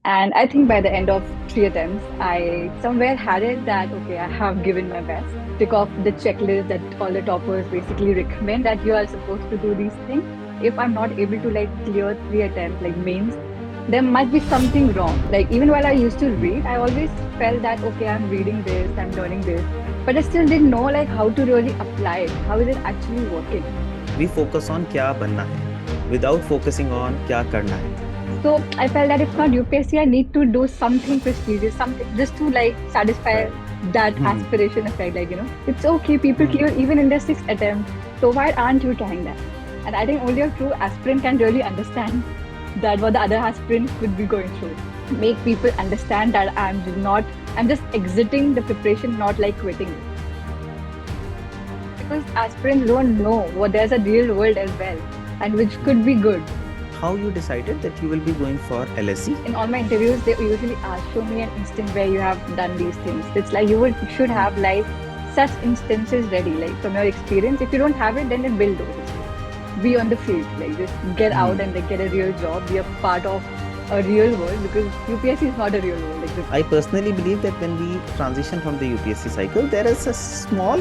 And I think by the end of three attempts, I somewhere had it that, okay, I have given my best. Tick off the checklist that all the toppers basically recommend that you are supposed to do these things. If I'm not able to like clear three attempts, like mains, there must be something wrong. Like even while I used to read, I always felt that, okay, I'm reading this, I'm learning this, but I still didn't know like how to really apply it. How is it actually working? We focus on क्या बनना है without focusing on क्या करना है. So I felt that if not UPSC, I need to do something prestigious, something just to like satisfy Right. that Hmm. aspiration effect. Like, it's okay, people clear even in their sixth attempt. So why aren't you trying that? And I think only a true aspirant can really understand that what the other aspirants could be going through. Make people understand that I'm just exiting the preparation, not like quitting it. Because aspirants don't know what there's a real world as well, and which could be good. How you decided that you will be going for LSE? In all my interviews, they usually ask, show me an instance where you have done these things. It's like should have like such instances ready, like from your experience. If you don't have it, then build those. Be on the field, like just get out and like get a real job, be a part of a real world because UPSC is not a real world. Like I personally believe that when we transition from the UPSC cycle, there is a small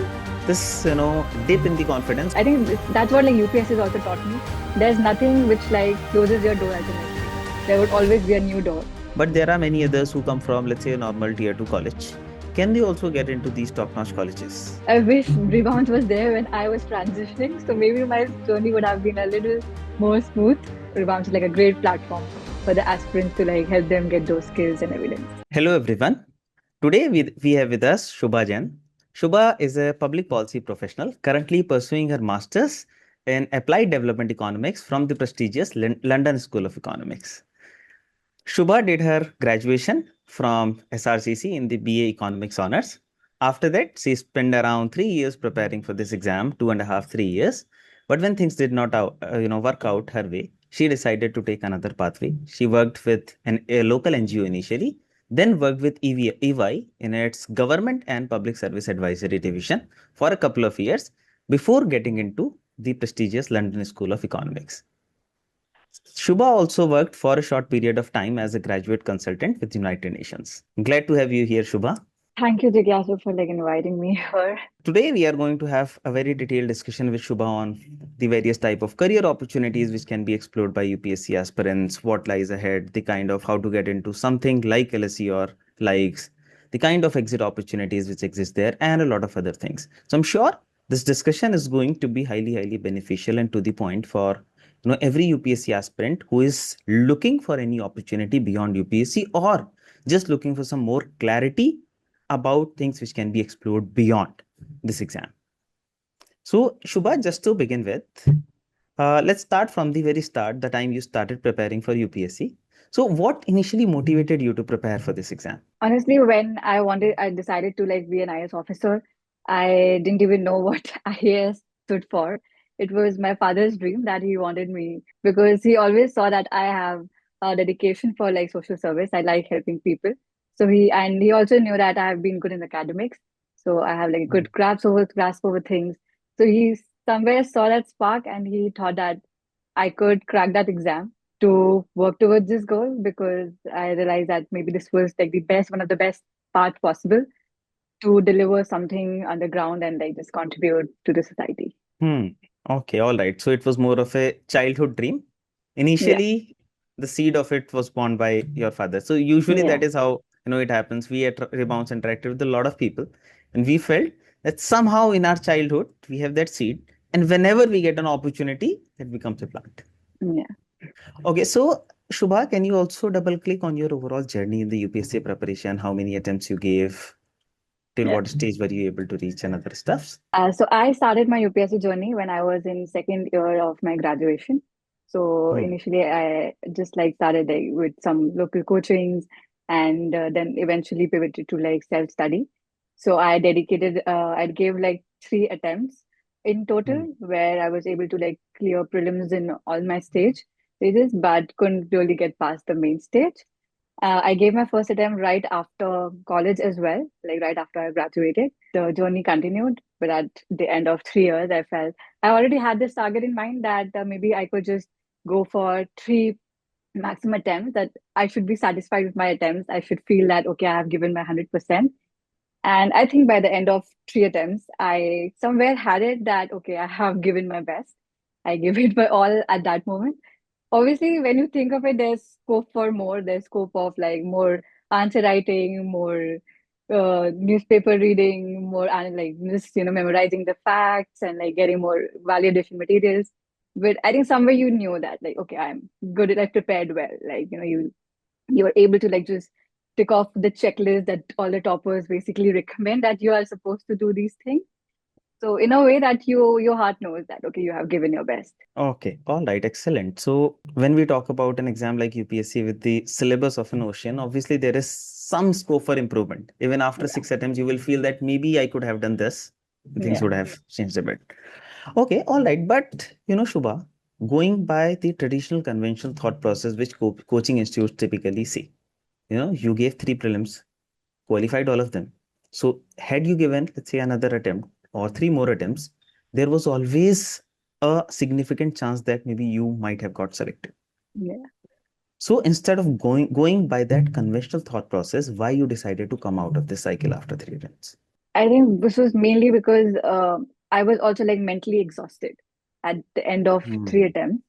dip in the confidence. I think that's what like UPSC has also taught me. There's nothing which like closes your door ultimately. There would always be a new door. But there are many others who come from, let's say, a normal tier 2 college. Can they also get into these top-notch colleges? I wish Rebounce was there when I was transitioning, so maybe my journey would have been a little more smooth. Rebounce is like a great platform for the aspirants to like help them get those skills and evidence. Hello, everyone. Today we have with us Shubha Jain. Shubha is a public policy professional currently pursuing her master's in applied development economics from the prestigious London School of Economics. Shubha did her graduation from SRCC in the BA Economics Honors. After that, she spent around 3 years preparing for this exam, 2.5, 3 years. But when things did not work out her way, she decided to take another pathway. She worked with a local NGO initially, then worked with EY in its Government and Public Service Advisory Division for a couple of years before getting into the prestigious London School of Economics. Shubha also worked for a short period of time as a graduate consultant with United Nations. Glad to have you here, Shubha. Thank you, Jigyasu, for like inviting me here. Today, we are going to have a very detailed discussion with Shubha on the various type of career opportunities which can be explored by UPSC aspirants, what lies ahead, the kind of how to get into something like LSE or likes, the kind of exit opportunities which exist there, and a lot of other things. So I'm sure this discussion is going to be highly, highly beneficial and to the point for every UPSC aspirant who is looking for any opportunity beyond UPSC or just looking for some more clarity about things which can be explored beyond this exam. So, Shubha, just to begin with, let's start from the very start, the time you started preparing for UPSC. So, what initially motivated you to prepare for this exam? Honestly, when I decided to like be an IAS officer, I didn't even know what IAS stood for. It was my father's dream that he wanted me because he always saw that I have a dedication for like social service. I like helping people. So he also knew that I have been good in academics. So I have like a good grasp over things. So he somewhere saw that spark and he thought that I could crack that exam to work towards this goal because I realized that maybe this was like one of the best path possible to deliver something on the ground and like just contribute to the society. Hmm. Okay, all right. So it was more of a childhood dream. Yeah, Initially, the seed of it was born by your father. So usually yeah, that is how it happens. We at Rebounce interacted with a lot of people, and we felt that somehow in our childhood we have that seed, and whenever we get an opportunity, it becomes a plant. yeah. Okay, so Shubha, can you also double click on your overall journey in the UPSC preparation? How many attempts you gave? Till Yeah. what stage were you able to reach and other stuffs? So I started my UPSC journey when I was in second year of my graduation. So Hmm. initially, I just like started like, with some local coachings, and then eventually pivoted to like self study. So I gave like three attempts in Hmm. total, where I was able to like clear prelims in all my stages, but couldn't really get past the main stage. I gave my first attempt right after college as well, like right after I graduated. The journey continued, but at the end of 3 years, I felt I already had this target in mind that maybe I could just go for three maximum attempts, that I should be satisfied with my attempts. I should feel that, okay, I have given my 100%. And I think by the end of 3 attempts, I somewhere had it that, okay, I have given my best. I gave it my all at that moment. Obviously, when you think of it, there's scope for more. There's scope of like more answer writing, more newspaper reading, more like just memorizing the facts and like getting more value addition materials. But I think somewhere you knew that like, okay, I'm good. I prepared well. Like you were able to like just tick off the checklist that all the toppers basically recommend, that you are supposed to do these things. So in a way that your heart knows that, okay, you have given your best. Okay, all right, excellent. So when we talk about an exam like UPSC with the syllabus of an ocean, obviously there is some scope for improvement. Even after Yeah, 6 attempts, you will feel that maybe I could have done this. Things yeah, would have changed a bit. Okay, all right. But Shubha, going by the traditional conventional thought process which coaching institutes typically say, you gave 3 prelims, qualified all of them. So had you given, let's say, another attempt or 3 more attempts, there was always a significant chance that maybe you might have got selected. yeah. So instead of going by that conventional thought process, why you decided to come out of this cycle after 3 attempts? I think this was mainly because I was also like mentally exhausted at the end of three Hmm. attempts.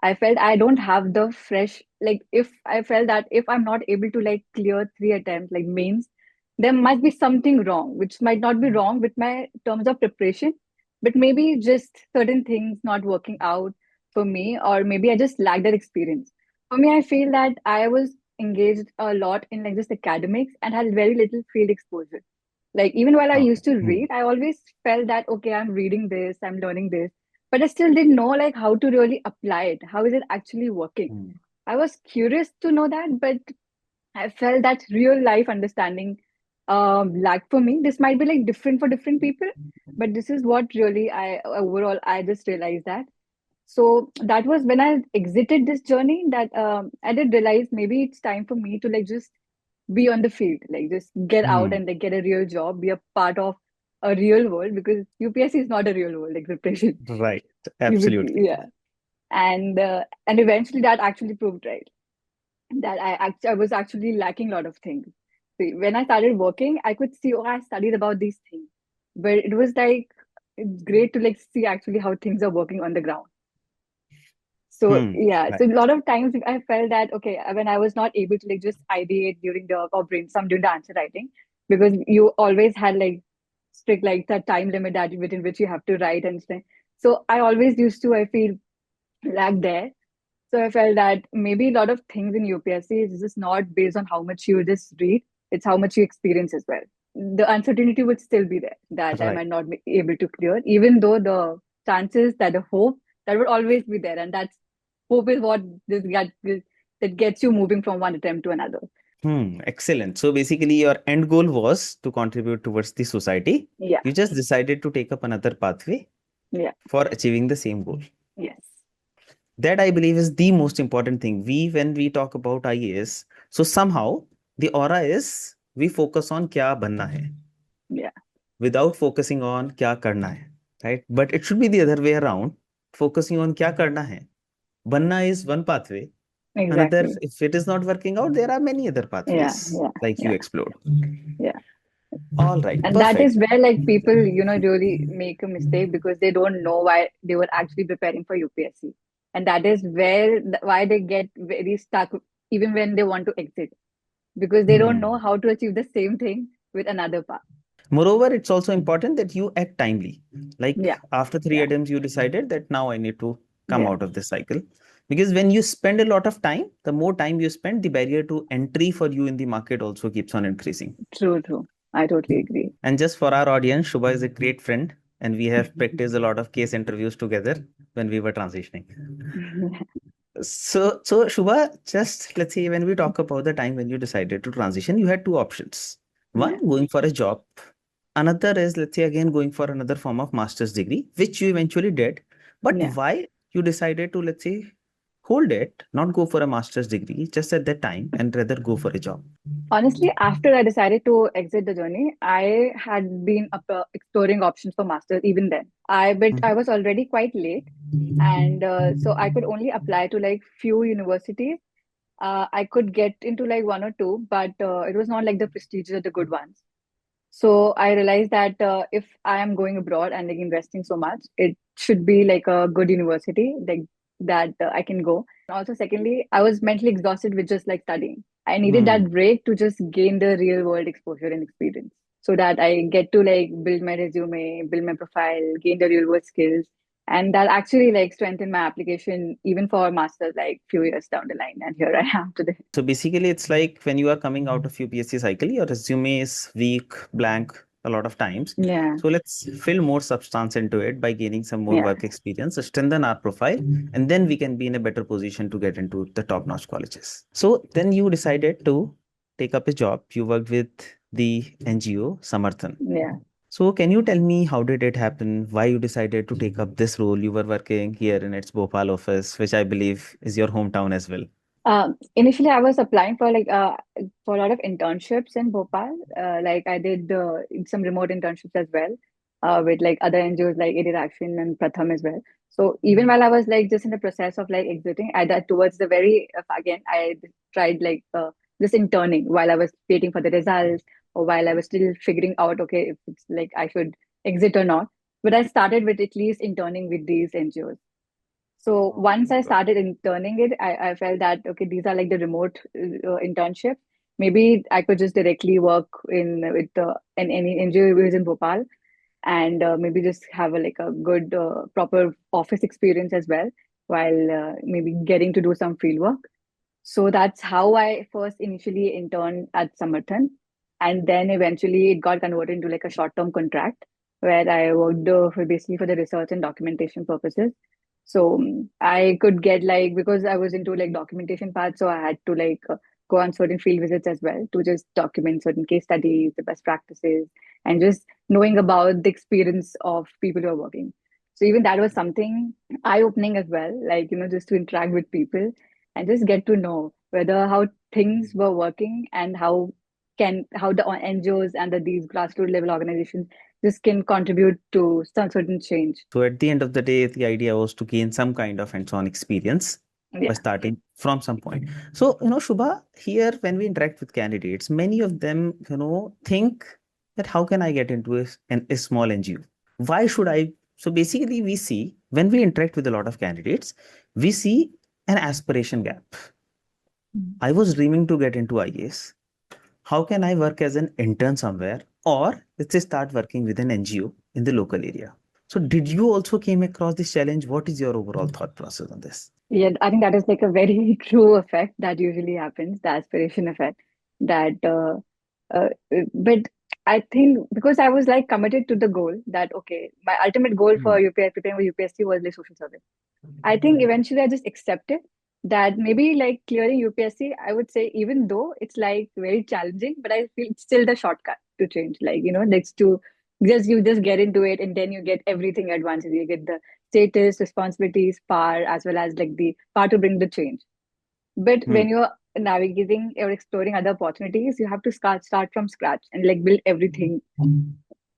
I felt I don't have the fresh, like if I felt that if I'm not able to like clear 3 attempts, like mains, there must be something wrong, which might not be wrong with my terms of preparation, but maybe just certain things not working out for me, or maybe I just lacked that experience. For me, I feel that I was engaged a lot in like just academics and had very little field exposure. Like even while I Okay. used to Hmm. read, I always felt that okay, I'm reading this, I'm learning this, but I still didn't know like how to really apply it. How is it actually working? Hmm. I was curious to know that, but I felt that real life understanding lacked for me. This might be like different for different people, but this is what really I overall I just realized that. So that was when I exited this journey that I did realize maybe it's time for me to like just be on the field, like just get out Hmm. and like get a real job, be a part of a real world, because UPSC is not a real world like preparation. Right. PVP, Absolutely. yeah. And eventually that actually proved right, that I was actually lacking a lot of things. So when I started working, I could see, oh, I studied about these things, but it was like it's great to like see actually how things are working on the ground. So Hmm. yeah, so Right. a lot of times I felt that okay, when I was not able to like just ideate during the or brainstorm during the answer writing, because you always had like strict like the time limit that within which you have to write and stuff. So I always used to I feel lack there. So I felt that maybe a lot of things in UPSC is just not based on how much you just read, it's how much you experience as well. The uncertainty would still be there that I Right. might not be able to clear, even though the chances, that the hope, that would always be there. And that's hope is what that gets you moving from one attempt to another. Hmm. Excellent. So basically, your end goal was to contribute towards the society. Yeah, You just decided to take up another pathway yeah, for achieving the same goal. yes, That I believe is the most important thing. When we talk about IAS, so somehow the aura is we focus on क्या बनना है yeah, without focusing on क्या करना है, right? But it should be the other way around, focusing on क्या करना है. Banna is one pathway. Another, exactly. if it is not working out, there are many other Yeah, pathways yeah, like you yeah, explored. yeah. All right, And that perfect. is where like people, really make a mistake because they don't know why they were actually preparing for UPSC. And that is why they get very stuck even when they want to exit, because they don't know Hmm. how to achieve the same thing with another path. Moreover, it's also important that you act timely. Like Yeah, after three yeah, attempts, you decided that now I need to come yeah. out of this cycle. Because when you spend a lot of time, the more time you spend, the barrier to entry for you in the market also keeps on increasing. True, true. I totally agree. And just for our audience, Shubha is a great friend, and we have practiced a lot of case interviews together when we were transitioning. So Shubha, just let's say when we talk about the time when you decided to transition, you had two options. One, Yeah, going for a job. Another is, let's say, again going for another form of master's degree, which you eventually did. But yeah. why you decided to, let's say, hold it, not go for a master's degree just at that time, and rather go for a job? Honestly, after I decided to exit the journey, I had been exploring options for masters even then. But I Mhm. was already quite late, and so I could only apply to like few universities. I could get into like one or two, but it was not like the prestigious or the good ones. So I realized that if I am going abroad and like investing so much, it should be like a good university, like that I can go. And also, secondly, I was mentally exhausted with just like studying. I needed Hmm. that break to just gain the real world exposure and experience so that I get to like build my resume, build my profile, gain the real world skills. And that actually like strengthened my application even for masters like few years down the line. And here I am today. So basically, it's like when you are coming out of UPSC cycle, your resume is weak, blank a lot of times. Yeah, So let's fill more substance into it by gaining some more yeah, work experience, strengthen our profile, and then we can be in a better position to get into the top-notch colleges. So then you decided to take up a job. You worked with the NGO Samarthan. yeah. So can you tell me how did it happen? Why you decided to take up this role? You were working here in its Bhopal office, which I believe is your hometown as well. Initially, I was applying for a lot of internships in Bhopal. Like I did some remote internships as well with like other NGOs like Aid Action and Pratham as well. So even while I was like just in the process of like exiting, I that towards the very again I tried like just interning while I was waiting for the results or while I was still figuring out okay if it's like I should exit or not. But I started with at least interning with these NGOs. So once I started interning it, I felt that okay, these are like the remote internships. Maybe I could just directly work in with in any NGO who is in Bhopal, and maybe just have like a good proper office experience as well, while maybe getting to do some field work. So that's how I first initially interned at Samarthan. And then eventually it got converted into like a short-term contract where I worked for basically for the research and documentation purposes. So I could get like, because I was into like documentation part, so I had to like go on certain field visits as well to just document certain case studies, the best practices, and just knowing about the experience of people who are working. So even that was something eye-opening as well, like, just to interact with people and just get to know whether how things were working and how the NGOs and these grassroots level organizations just can contribute to some certain change. So at the end of the day, the idea was to gain some kind of hands-on experience by Yeah. starting from some point. So, Shubha, here when we interact with candidates, many of them, think that how can I get into a small NGO? Why should I? So basically, we see when we interact with a lot of candidates, we see an aspiration gap. Mm. I was dreaming to get into IAS. How can I work as an intern somewhere? Or let's say start working with an NGO in the local area. So did you also came across this challenge? What is your overall thought process on this? Yeah, I think that is like a very true effect that usually happens, the aspiration effect. That, but I think because I was like committed to the goal that okay, my ultimate goal for Hmm. UPS preparing for UPSC was like social service. I think eventually I just accepted that maybe like clearing UPSC, I would say, even though it's like very challenging, but I feel it's still the shortcut to change. Like, next to just you just get into it and then you get everything at once. You get the status, responsibilities, power, as well as like the power to bring the change. But Hmm. when you're navigating or exploring other opportunities, you have to start from scratch and like build everything.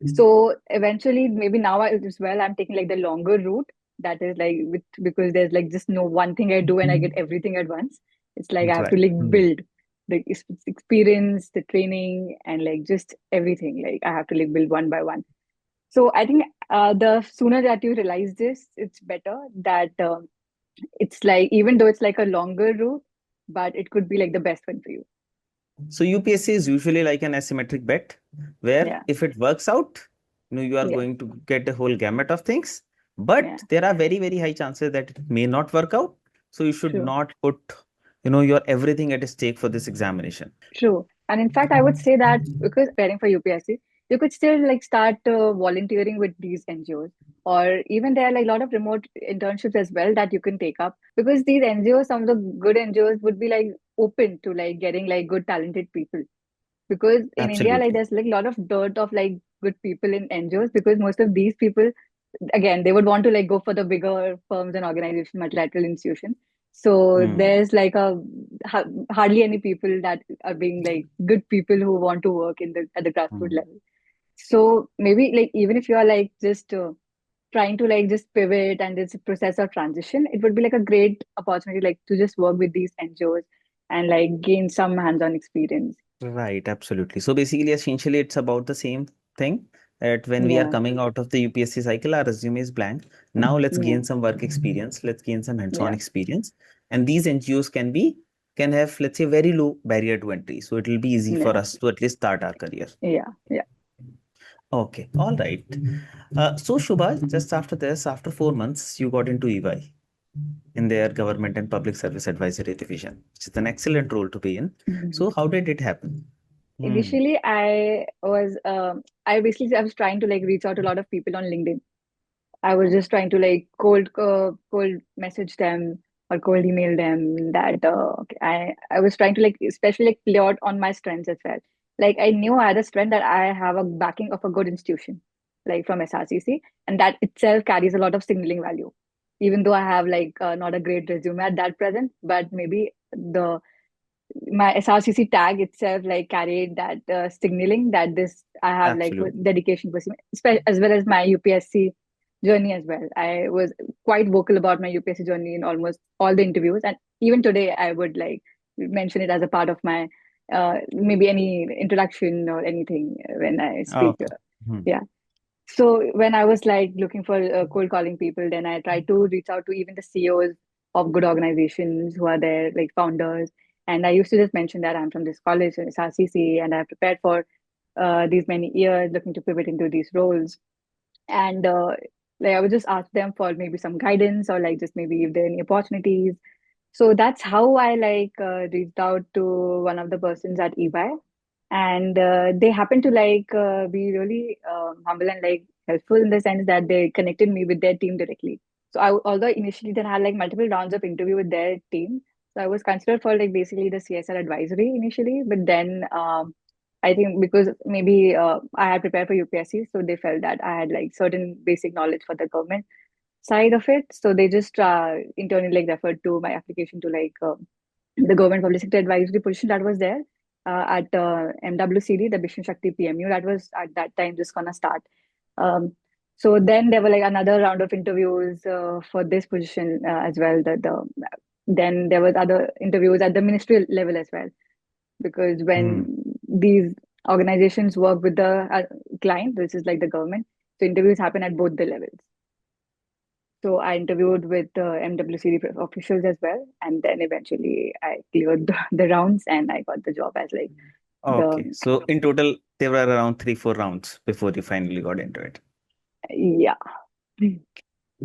So eventually, maybe now as well, I'm taking like the longer route. That is like because there's like just no one thing I do and I get everything at once. It's like I have to Right. like Hmm. build the experience, the training, and like just everything. Like I have to like build one by one. So I think the sooner that you realize this, it's better that it's like even though it's like a longer route, but it could be like the best one for you. So UPSC is usually like an asymmetric bet where Yeah, if it works out, you are yeah, going to get a whole gamut of things, but yeah. there are very, very high chances that it may not work out. So you should True. not put, your everything at stake for this examination. True. And in fact, I would say that because preparing for UPSC, you could still like start volunteering with these NGOs. Or even there are like a lot of remote internships as well that you can take up because these NGOs, some of the good NGOs would be like open to like getting like good talented people. Because in India, like Absolutely. there's like a lot of dirt of like good people in NGOs because most of these people again they would want to like go for the bigger firms and organizations, multilateral institutions. So Hmm. there's like hardly any people that are being like good people who want to work in the at the grassroots Hmm. level. So maybe like even if you are like just trying to like just pivot and it's a process of transition, it would be like a great opportunity like to just work with these NGOs and like gain some hands-on experience. Right, absolutely. So basically, essentially, it's about the same thing that when we are Yeah, coming out of the UPSC cycle, our resume is blank. Now let's yeah, gain some work experience. Let's gain some hands-on yeah, experience. And these NGOs can have, let's say, very low barrier to entry. So it will be easy for yeah, us to at least start our career. yeah, yeah. Okay, all right. So Shubha, just after this, after 4 months, you got into EY in their Government and Public Service Advisory Division, which is an excellent role to be in. Mhm. So how did it happen? Hmm. Initially, I was trying to like reach out to a lot of people on LinkedIn. I was just trying to like cold message them or cold email them that okay, I was trying to like especially like play out on my strengths as well. Like I knew I had a strength that I have a backing of a good institution, like from SRCC, and that itself carries a lot of signaling value. Even though I have like not a great resume at that present, but maybe the my SRCC tag itself like carried that signaling that this I have like Absolutely. dedication pursuing, as well as my UPSC journey as well. I was quite vocal about my UPSC journey in almost all the interviews, and even today I would like mention it as a part of my maybe any introduction or anything when I speak. Okay. Hmm. Yeah. So when I was like looking for cold calling people, then I tried to reach out to even the CEOs of good organizations who are there, like founders. And I used to just mention that I'm from this college, it's RCC, and I've prepared for these many years, looking to pivot into these roles. And like I would just ask them for maybe some guidance or like just maybe if there are any opportunities. So that's how I like reached out to one of the persons at eBay, and they happened to like be really humble and like helpful in the sense that they connected me with their team directly. So although initially they had like multiple rounds of interview with their team, so I was considered for like basically the CSR advisory initially, but then I think because maybe I had prepared for UPSC, so they felt that I had like certain basic knowledge for the government side of it. So they just internally like referred to my application to like the government public sector advisory position that was there at MWCD, the Bishnu Shakti PMU, that was at that time just gonna start. Um, so then there were like another round of interviews for this position as well. Then there was other interviews at the ministry level as well, because Hmm. when these organizations work with the client, which is like the government, so interviews happen at both the levels. So I interviewed with MWCD officials as well, and then eventually I cleared the rounds and I got the job as like Okay. the So in total, there were around 3, 4 rounds before you finally got into it. yeah.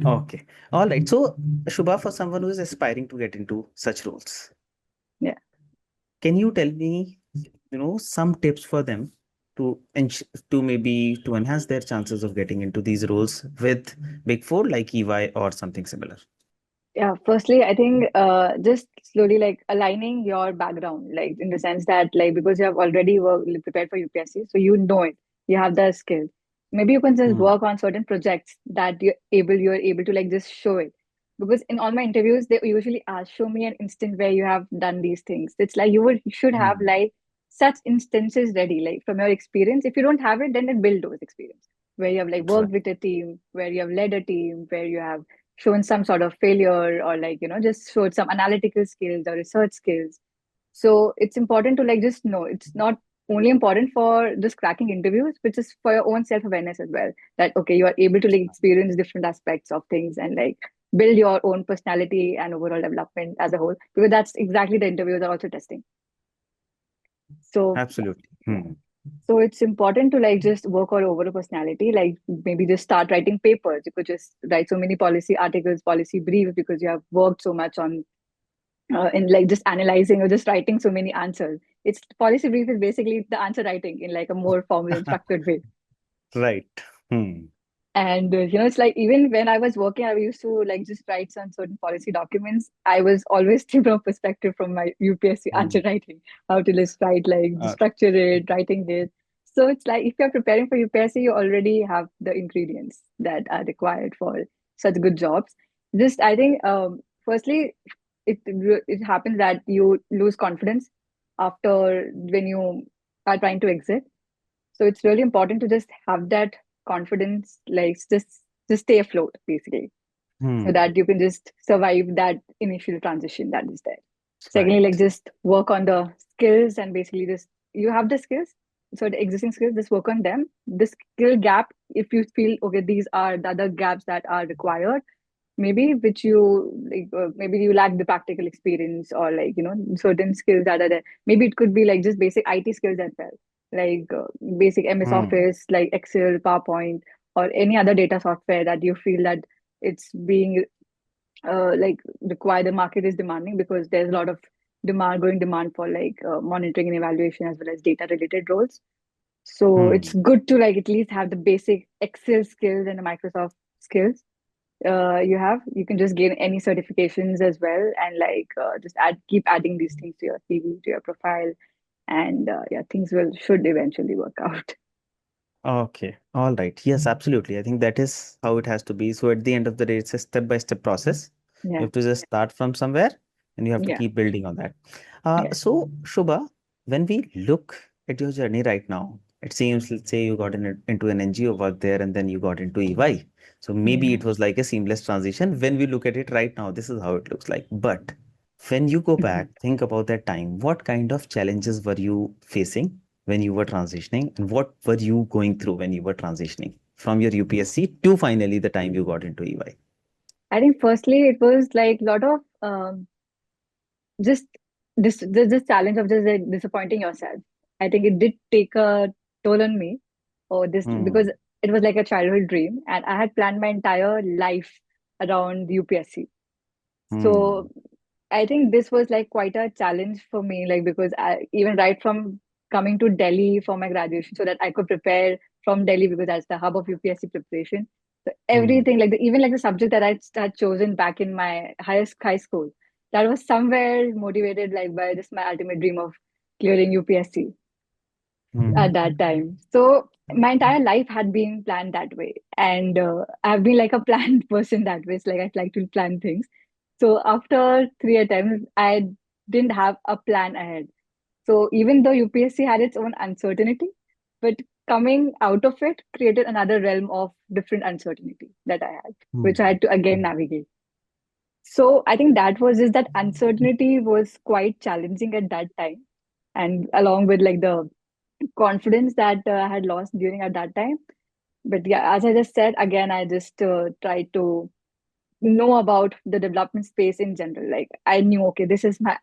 Okay. All right. So, Shubha, for someone who is aspiring to get into such roles, Yeah. can you tell me, some tips for them to maybe to enhance their chances of getting into these roles with Big Four like EY or something similar? Yeah, firstly, I think just slowly like aligning your background, like in the sense that like because you have already prepared for UPSC, so you know it, you have the skills. Maybe you can just Hmm. work on certain projects that you're able to like just show it. Because in all my interviews, they usually ask, show me an instant where you have done these things. It's like you should have Hmm. like such instances ready, like from your experience. If you don't have it, then build those experience where you have like Right. worked with a team, where you have led a team, where you have shown some sort of failure or like just showed some analytical skills or research skills. So it's important to like just know it's not only important for just cracking interviews, but just for your own self-awareness as well, that okay, you are able to like experience different aspects of things and like build your own personality and overall development as a whole, because that's exactly the interviews are also testing. So Absolutely. yeah. Hmm. So it's important to like just work all over a personality, like maybe just start writing papers. You could just write so many policy articles, policy briefs, because you have worked so much on in like just analyzing or just writing so many answers. It's policy brief is basically the answer writing in like a more formal and structured way. Right. Hmm. And it's like even when I was working, I used to like just write some certain policy documents. I was always thinking of perspective from my UPSC answer Hmm. writing, how to just write, like just structure it, writing it. So it's like if you're preparing for UPSC, you already have the ingredients that are required for such good jobs. Just I think firstly, it happens that you lose confidence after when you are trying to exit. So it's really important to just have that confidence, like just stay afloat basically, so Hmm. that you can just survive that initial transition that is there. Secondly, like Right. just work on the skills and basically just you have the skills, so the existing skills, just work on them. The skill gap, if you feel okay, these are the other gaps that are required, maybe which you like, maybe you lack the practical experience or like certain skills that are there. Maybe it could be like just basic IT skills as well, like basic MS Hmm. Office, like Excel, PowerPoint, or any other data software that you feel that it's being like require the market is demanding, because there's a lot of growing demand for like monitoring and evaluation as well as data related roles. So it's Hmm. good to like at least have the basic Excel skills and the Microsoft skills. You can just gain any certifications as well, and like just keep adding these things to your CV, to your profile, and yeah, things will should eventually work out. Okay. All right. Yes, absolutely. I think that is how it has to be. So at the end of the day, it's a step-by-step process. You Yeah, have to just start from somewhere and you have to yeah, keep building on that. yeah. So Shubha, when we look at your journey right now, it seems, let's say you got into an NGO work there and then you got into EY. So maybe Yeah. it was like a seamless transition. When we look at it right now, this is how it looks like. But when you go back, think about that time, what kind of challenges were you facing when you were transitioning, and what were you going through when you were transitioning from your UPSC to finally the time you got into EY? I think firstly it was like a lot of just this challenge of just like, disappointing yourself. I think it did take a toll on me, or this because Hmm. it was like a childhood dream, and I had planned my entire life around UPSC. Hmm. So I think this was like quite a challenge for me, like because even right from coming to Delhi for my graduation, so that I could prepare from Delhi because that's the hub of UPSC preparation. So Hmm. everything, like even like the subject that I had chosen back in my highest high school, that was somewhere motivated like by just my ultimate dream of clearing UPSC at Hmm. that time. So my entire life had been planned that way, and I've been like a planned person that way. It's like I like to plan things. So after three attempts, I didn't have a plan ahead. So even though UPSC had its own uncertainty, but coming out of it created another realm of different uncertainty that I had, which I Hmm. had to again navigate. So I think that was just that uncertainty was quite challenging at that time, and along with like the confidence that I had lost during at that time. But yeah, as I just said, again, I just tried to know about the development space in general. Like I knew, okay,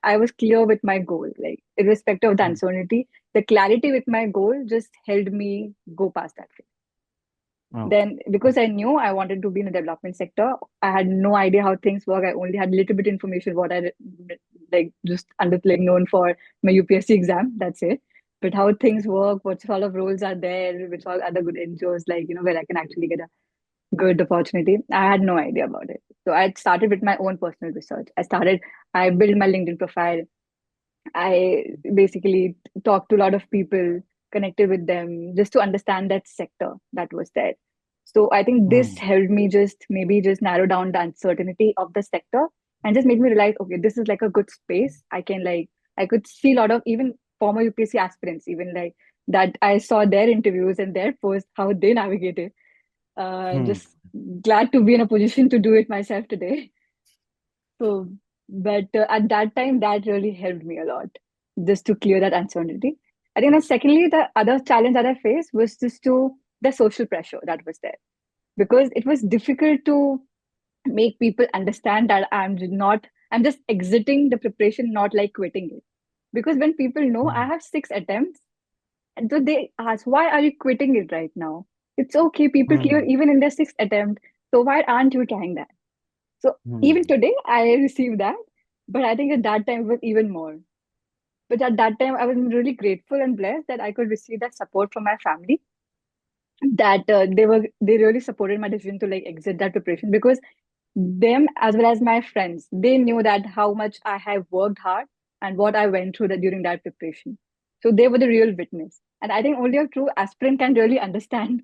I was clear with my goal. Like irrespective of the Hmm. uncertainty, the clarity with my goal just helped me go past that phase. Okay. Then, because I knew I wanted to be in the development sector, I had no idea how things work. I only had a little bit information what I like just under like known for my UPSC exam. That's it. But how things work, what sort of roles are there, which all other good NGOs like where I can actually get a good opportunity. I had no idea about it. So I started with my own personal research. I built my LinkedIn profile. I basically talked to a lot of people, connected with them just to understand that sector that was there. So I think this Hmm. helped me just maybe just narrow down the uncertainty of the sector and just made me realize, okay, this is like a good space. I could see a lot of even former UPSC aspirants, even like that I saw their interviews and their posts, how they navigated. Hmm. Just glad to be in a position to do it myself today. So, but at that time, that really helped me a lot just to clear that uncertainty. I think that secondly, the other challenge that I faced was just to the social pressure that was there, because it was difficult to make people understand that I'm just exiting the preparation, not like quitting it. Because when people know I Hmm. have six attempts, and so they ask, why are you quitting it right now? It's okay, people clear Hmm. even in their sixth attempt. So why aren't you trying that? So Hmm. even today, I received that, but I think at that time it was even more. But at that time, I was really grateful and blessed that I could receive that support from my family. That they really supported my decision to like exit that preparation, because them as well as my friends, they knew that how much I have worked hard and what I went through during that preparation. So they were the real witness, and I think only a true aspirant can really understand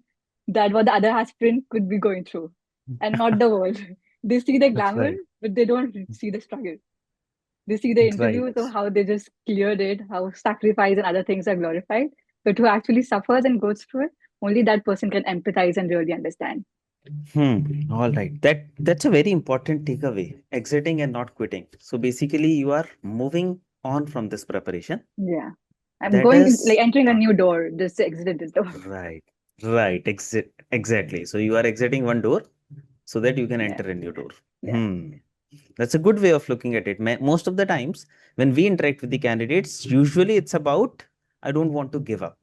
that what the other aspirant could be going through, and not the world. They see the glamour, Right. but they don't see the struggle. They see the Right. interviews of how they just cleared it, how sacrifice and other things are glorified. But who actually suffers and goes through it, only that person can empathize and really understand. All right. That's a very important takeaway. Exiting and not quitting. So basically, you are moving on from this preparation. Yeah. I'm That going like is entering a not new door, just exited this door. right. Right. Exactly. So you are exiting one door so that you can Yeah. enter a new door. Yeah. Hmm. That's a good way of looking at it. Most of the times, when we interact with the candidates, usually it's about, I don't want to give up.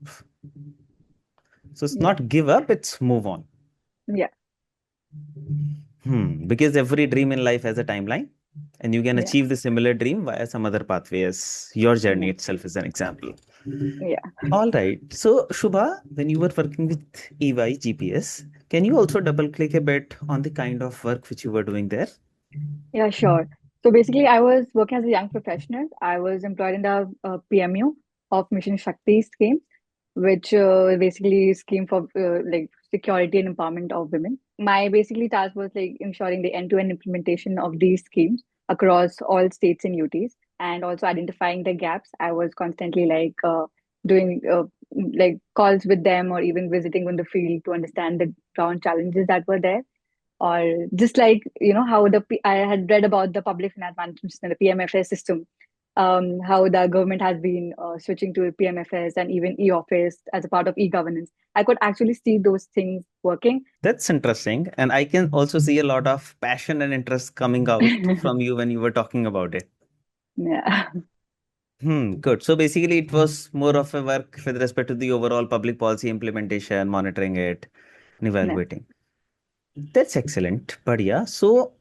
So it's Yeah. not give up, it's move on. Yeah. Because every dream in life has a timeline, and you can Yeah. achieve the similar dream via some other pathway, as your journey Yeah. itself is an example. Yeah. All right. So, Shubha, when you were working with EY GPS, can you also double click a bit on the kind of work which you were doing there? Yeah, sure. So basically, I was working as a young professional. I was employed in the PMU of Mission Shakti scheme, which basically scheme for like security and empowerment of women. My basically task was like ensuring the end-to-end implementation of these schemes across all states and UTs, and also identifying the gaps. I was constantly like doing like calls with them or even visiting on the field to understand the ground challenges that were there, or just like how I had read about the public finance management system, the PMFS system, how the government has been switching to PMFS and even e-office as a part of e-governance. I could actually see those things working. That's interesting. And I can also see a lot of passion and interest coming out from you when you were talking about it. Yeah, Good. So basically, it was more of a work with respect to the overall public policy implementation, monitoring it, and yeah. evaluating. That's excellent. But yeah, so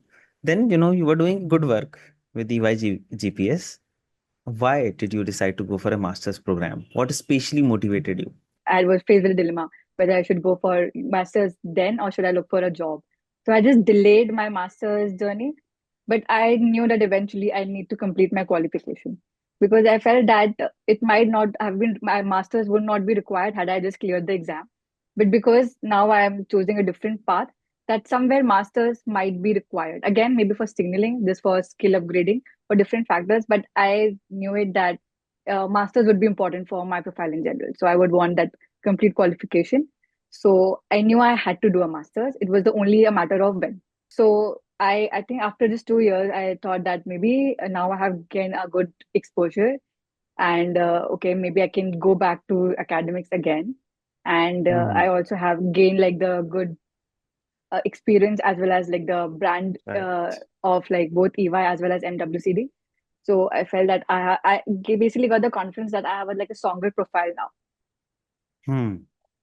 then, you were doing good work with the GPS. Why did you decide to go for a master's program? What especially motivated you? I was faced with a dilemma whether I should go for master's then or should I look for a job. So I just delayed my master's journey, but I knew that eventually I need to complete my qualification because I felt that it might not have been my master's would not be required had I just cleared the exam. But because now I am choosing a different path, that somewhere masters might be required. Again, maybe for signaling, just for skill upgrading, for different factors. But I knew it that masters would be important for my profile in general. So I would want that complete qualification. So I knew I had to do a master's. It was the only a matter of when. So I think after just 2 years, I thought that maybe now I have gained a good exposure, and okay, maybe I can go back to academics again. And I Hmm. also have gained like the good experience as well as like the brand Right. of like both EY as well as MWCD. So I felt that basically got the confidence that I have like a stronger profile now. Hmm.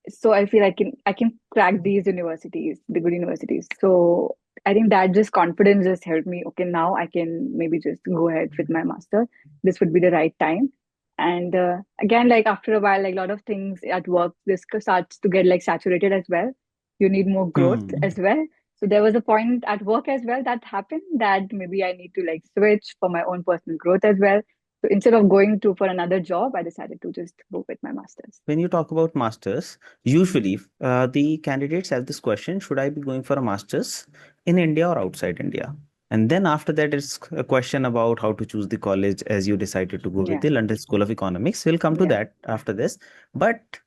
So I feel I can crack these universities, the good universities. So I think that just confidence just helped me. Okay, now I can maybe just go ahead with my master. This would be the right time. And again, like after a while, like a lot of things at work, this starts to get like saturated as well. You need more growth Hmm. as well. So there was a point at work as well that happened that maybe I need to like switch for my own personal growth as well. So instead of going to for another job, I decided to just go with my master's. When you talk about masters, usually the candidates have this question, should I be going for a master's in India or outside India? And then after that, it's a question about how to choose the college as you decided to go with Yeah. the London School of Economics. We'll come to Yeah. that after this. But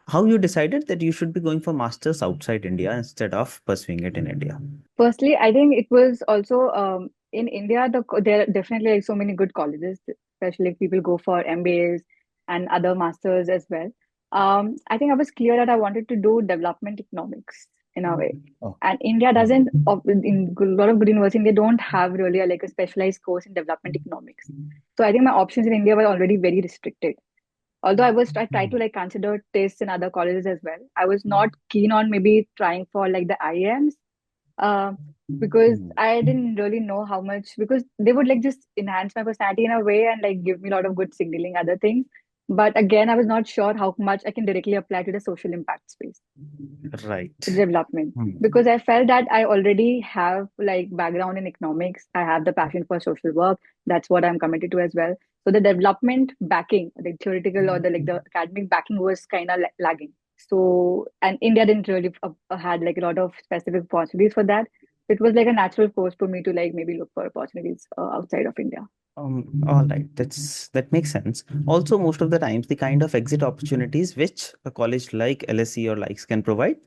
how you decided that you should be going for masters outside India instead of pursuing it in India? Firstly, I think it was also in India. There are definitely like so many good colleges, especially if people go for MBAs and other masters as well. I think I was clear that I wanted to do development economics in a way. Oh. And India doesn't, Hmm. in a lot of good universities, they don't have really like a specialized course in development economics. So I think my options in India were already very restricted. Although I tried to like consider tests in other colleges as well. I was not keen on maybe trying for like the IIMs uh, because Hmm. I didn't really know how much because they would like just enhance my personality in a way and like give me a lot of good signaling other things. But again, I was not sure how much I can directly apply to the social impact space Right. development Hmm. because I felt that I already have like background in economics. I have the passion for social work. That's what I'm committed to as well. So the development backing, the theoretical or the like the academic backing was kind of lagging. So and India didn't really had like a lot of specific opportunities for that. It was like a natural course for me to like maybe look for opportunities outside of India. All right, that makes sense. Also, most of the times, the kind of exit opportunities which a college like LSE or likes can provide,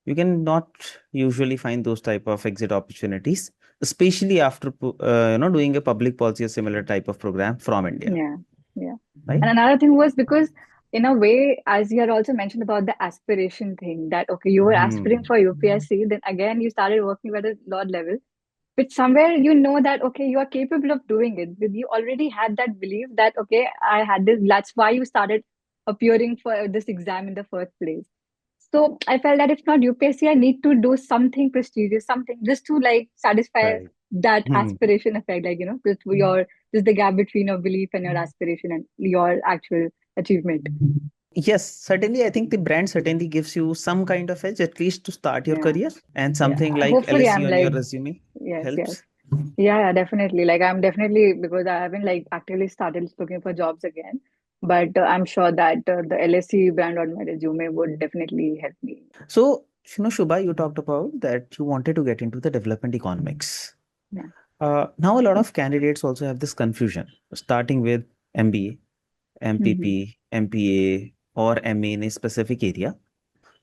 you can not usually find those type of exit opportunities, especially after doing a public policy or similar type of program from India, Yeah, yeah. right? And another thing was because, in a way, as you had also mentioned about the aspiration thing, that okay, you were aspiring Hmm. for UPSC, then again you started working at a lot level, which somewhere you know that okay, you are capable of doing it. But you already had that belief that okay, I had this. That's why you started appearing for this exam in the first place. So I felt that if not UPSC, I need to do something prestigious, something just to like satisfy Right. that Hmm. aspiration effect, like just the gap between your belief and your aspiration and your actual achievement. Yes, certainly. I think the brand certainly gives you some kind of edge, at least to start your Yeah, career, and yeah. something like Hopefully, LSE I'm on your like resume yes, yes. helps. Yeah, yeah, definitely. Like I'm definitely because I haven't like actively started looking for jobs again, but I'm sure that the LSE brand on my resume would definitely help me. So, Shubha, you talked about that you wanted to get into the development economics. Yeah. Now, a lot of candidates also have this confusion, starting with MBA, Hmm. MPP, MPA, or MA in a specific area.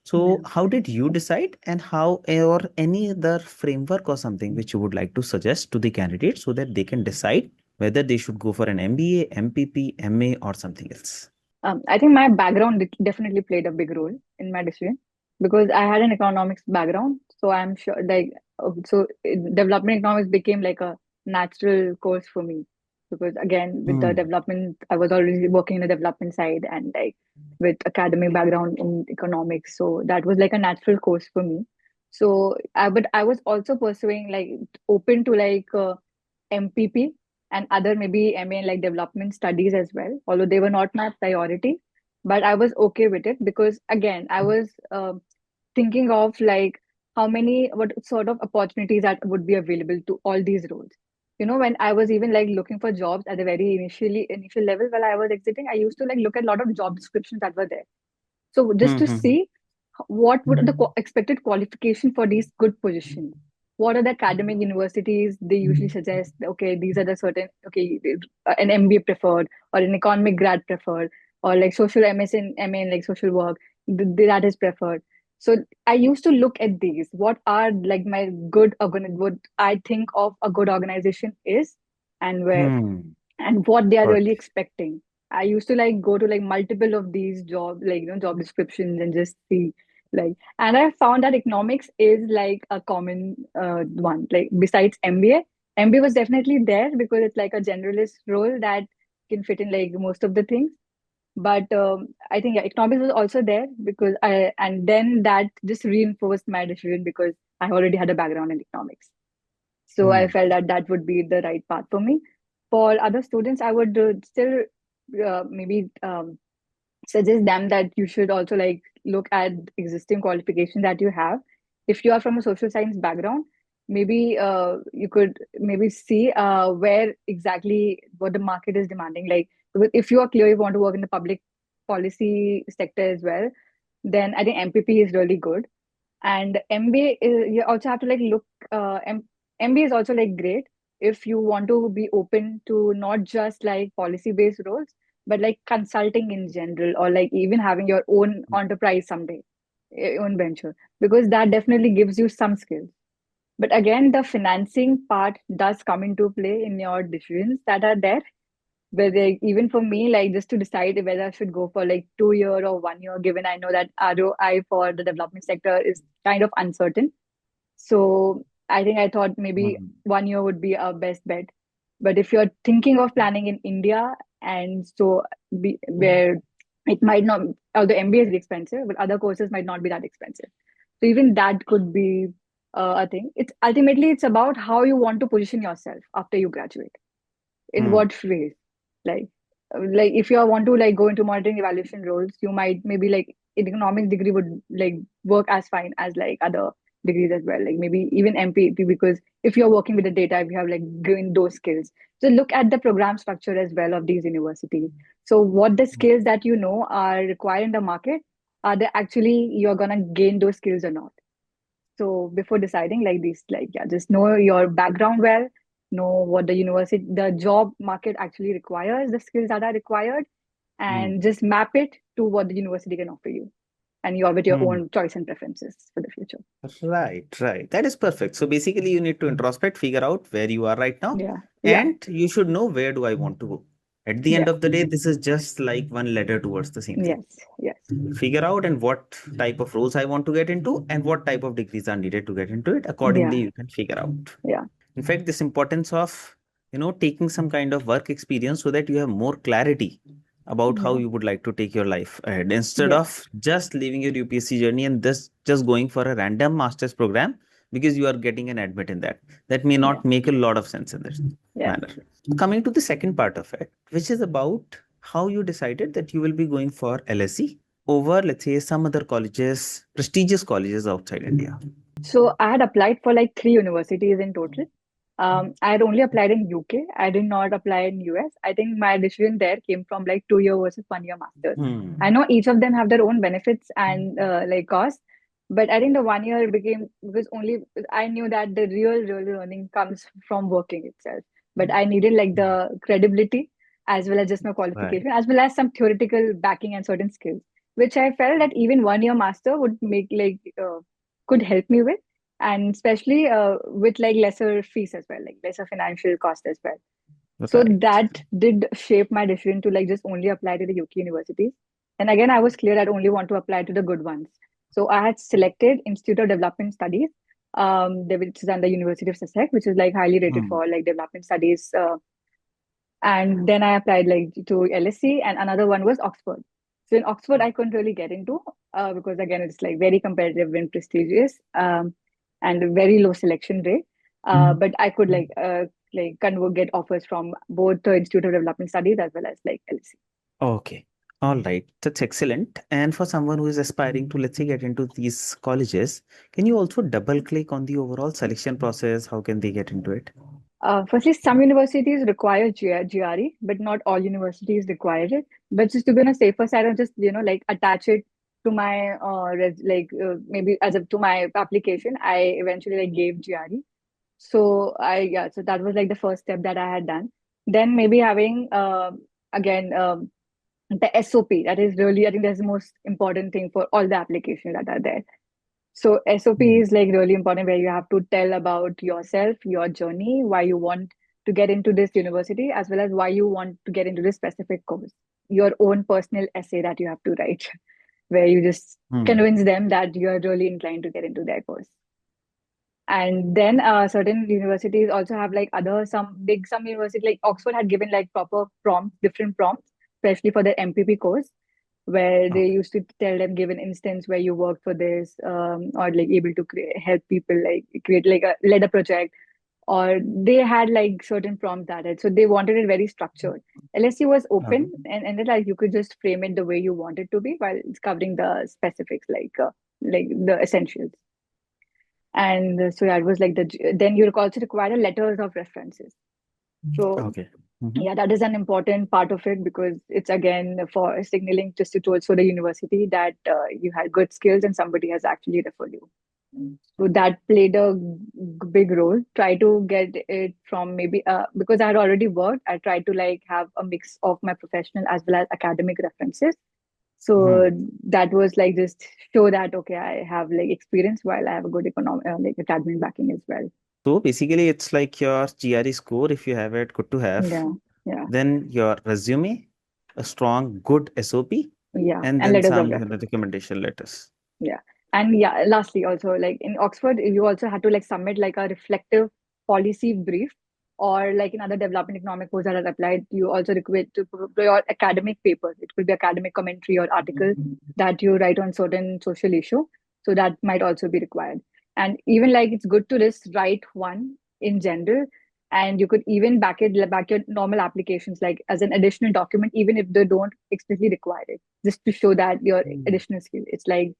So, Yeah. how did you decide, and how, or any other framework or something which you would like to suggest to the candidates so that they can decide whether they should go for an MBA, MPP, MA, or something else? I think my background definitely played a big role in my decision because I had an economics background. So I'm sure, like, development economics became like a natural course for me because, again, with the Hmm. development, I was already working in the development side and like with academic background in economics. So that was like a natural course for me. But I was also pursuing like open to like MPP and other maybe MA in like development studies as well, although they were not my priority. But I was okay with it because again, I was thinking of like what sort of opportunities that would be available to all these roles. When I was even like looking for jobs at the very initial level while I was exiting, I used to like look at a lot of job descriptions that were there. So just Hmm. to Hmm. Hmm. see what would the expected qualification for these good positions. What are the academic universities they usually suggest? Okay, these are the certain an MBA preferred or an economic grad preferred or like social MS in MA in like social work that is preferred. So I used to look at these. What are like my what I think of a good organization is, and where Hmm. and what they are Got really it. expecting. I used to like go to like multiple of these job descriptions and just see like, and I found that economics is like a common one. Like besides MBA, MBA was definitely there because it's like a generalist role that can fit in like most of the things. But I think yeah, economics was also there and then that just reinforced my decision because I already had a background in economics. So I Hmm. felt that that would be the right path for me. For other students, I would still maybe suggest them that you should also like look at existing qualifications that you have. If you are from a social science background, maybe you could maybe see where exactly what the market is demanding. Like if you are clear you want to work in the public policy sector as well, then I think MPP is really good. And MBA is, you also have to like look MBA is also like great if you want to be open to not just like policy based roles, but like consulting in general or like even having your own enterprise someday, own venture, because that definitely gives you some skills. But again, the financing part does come into play in your decisions that are there. But like, even for me, like just to decide whether I should go for like 2 year or 1 year, given I know that ROI for the development sector is kind of uncertain. So I think I thought maybe Hmm. 1 year would be our best bet. But if you're thinking of planning in India, and so where it might not, although MBA is expensive, but other courses might not be that expensive. So even that could be a thing. It's about how you want to position yourself after you graduate, in Hmm. what phase. Like like if you want to like go into monitoring evaluation roles, you might maybe like an economics degree would like work as fine as like other degrees as well, like maybe even MPP, because if you're working with the data, if you have like gained those skills. So look at the program structure as well of these universities. So what the skills that you know are required in the market, are they actually you're gonna gain those skills or not? So before deciding like this, like yeah, just know your background well, know what the job market actually requires, the skills that are required, Hmm. and just map it to what the university can offer you. and you're with your Hmm. own choice and preferences for the future. Right, right. That is perfect. So basically, you need to introspect, figure out where you are right now, Yeah, yeah, and you should know where do I want to go. At the end yeah, of the day, this is just like one letter towards the same thing. yes, yes, Figure out and what type of roles I want to get into and what type of degrees are needed to get into it. Accordingly, yeah, you can figure out. yeah, In fact, this importance of taking some kind of work experience so that you have more clarity about how yeah, you would like to take your life ahead instead yeah, of just leaving your UPSC journey and just going for a random master's program because you are getting an admit in that. That may yeah, not make a lot of sense in this yeah. manner. Coming to the second part of it, which is about how you decided that you will be going for LSE over, let's say, some other colleges, prestigious colleges outside India. So I had applied for like three universities in total. I had only applied in UK. I did not apply in US. I think my decision there came from like 2 year versus 1 year masters. I Hmm. know each of them have their own benefits and like costs, but I think the 1 year became because only I knew that the real learning comes from working itself. But I needed like the credibility as well as just my Right. qualification, as well as some theoretical backing and certain skills, which I felt that even 1 year master would make like could help me with, and especially with like lesser fees as well, like lesser financial cost as well. So Right. that did shape my decision to like just only apply to the UK universities. And again, I was clear I'd only want to apply to the good ones. So I had selected Institute of Development Studies, which is under University of Sussex, which is like highly rated Hmm. for like development studies. And then I applied like to LSE, and another one was Oxford. So in Oxford, I couldn't really get into because again, it's like very competitive and prestigious, and a very low selection rate. But I could like convert get offers from both the Institute of Development Studies as well as like LSE. Okay. All right. That's excellent. And for someone who is aspiring to, let's say, get into these colleges, can you also double click on the overall selection process? How can they get into it? Firstly, some universities require GRE, but not all universities require it. But just to be on a safer side, I'll just like attach it to my maybe as to my application. I eventually like gave GRE. So that was like the first step that I had done. Then maybe having again the SOP. That is really, I think that's the most important thing for all the applications that are there. So SOP Hmm. is like really important, where you have to tell about yourself, your journey, why you want to get into this university, as well as why you want to get into this specific course. Your own personal essay that you have to write, where you just Hmm. convince them that you're really inclined to get into their course. And then certain universities also have like some university like Oxford had given like proper prompts, different prompts, especially for their MPP course, where they Okay. used to tell them, give an instance where you worked for this, or like able to help people like create like a led a project, or they had like certain prompts added, so they wanted it very structured. LSE was Okay. open, and then like you could just frame it the way you want it to be while it's covering the specifics, like the essentials. And so yeah, it was like then you also require letters of references. So Okay. Hmm. yeah, that is an important part of it, because it's again for signaling just to towards for the university that you had good skills and somebody has actually referred you. So that played a big role. Try to get it from maybe because I had already worked, I tried to like have a mix of my professional as well as academic references. So Hmm. that was like just show that okay, I have like experience while I have a good economic like academic backing as well. So basically, it's like your GRE score, if you have it, good to have. Yeah, yeah, Then your resume, a strong, good SOP, yeah, and and then letters of some reference. recommendation letters. Yeah. And yeah, lastly, also like in Oxford, you also had to like submit like a reflective policy brief, or like in other development economic course that are applied, you also require to your academic paper. It could be academic commentary or article that you write on certain social issue. So that might also be required. And even like it's good to just write one in general, and you could even back your normal applications like as an additional document, even if they don't explicitly require it, just to show that your Hmm. additional skill. It's like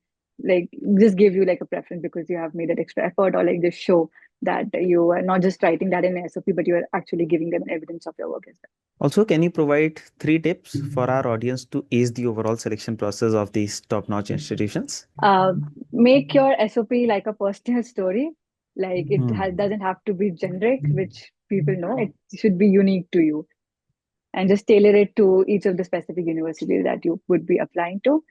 just give you like a preference because you have made that extra effort, or like just show that you are not just writing that in SOP, but you are actually giving them evidence of your work as Also, can you provide three tips for our audience to ace the overall selection process of these top-notch institutions? well. Make your SOP like a personal story. Like Hmm. doesn't have to be generic, which people know. It should be unique to you, and just tailor it to each of the specific universities that you would be applying to.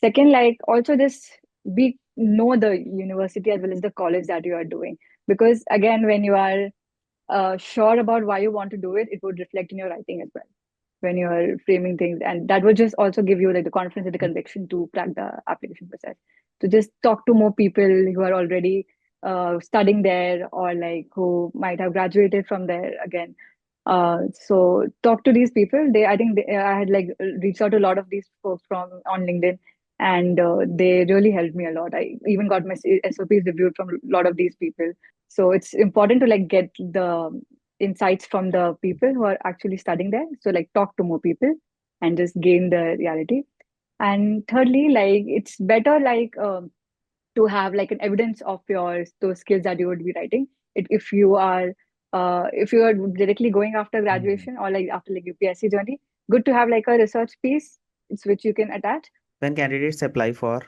Second, like also just be know the university as well as the college that you are doing, because again, when you are sure about why you want to do it, it would reflect in your writing as well when you are framing things, and that would just also give you like the confidence and the conviction to crack the application process. To just talk to more people who are already studying there, or like who might have graduated from there again. So talk to these people. I think I had like reached out to a lot of these folks from on LinkedIn, and they really helped me a lot. I even got my SOPs reviewed from a lot of these people. So it's important to like get the insights from the people who are actually studying there. So like talk to more people and just gain the reality. And thirdly, like it's better like to have like an evidence of your those skills that you would be writing. If if you are directly going after Hmm. graduation or like after like UPSC journey, good to have like a research piece, it's which you can attach. When candidates apply for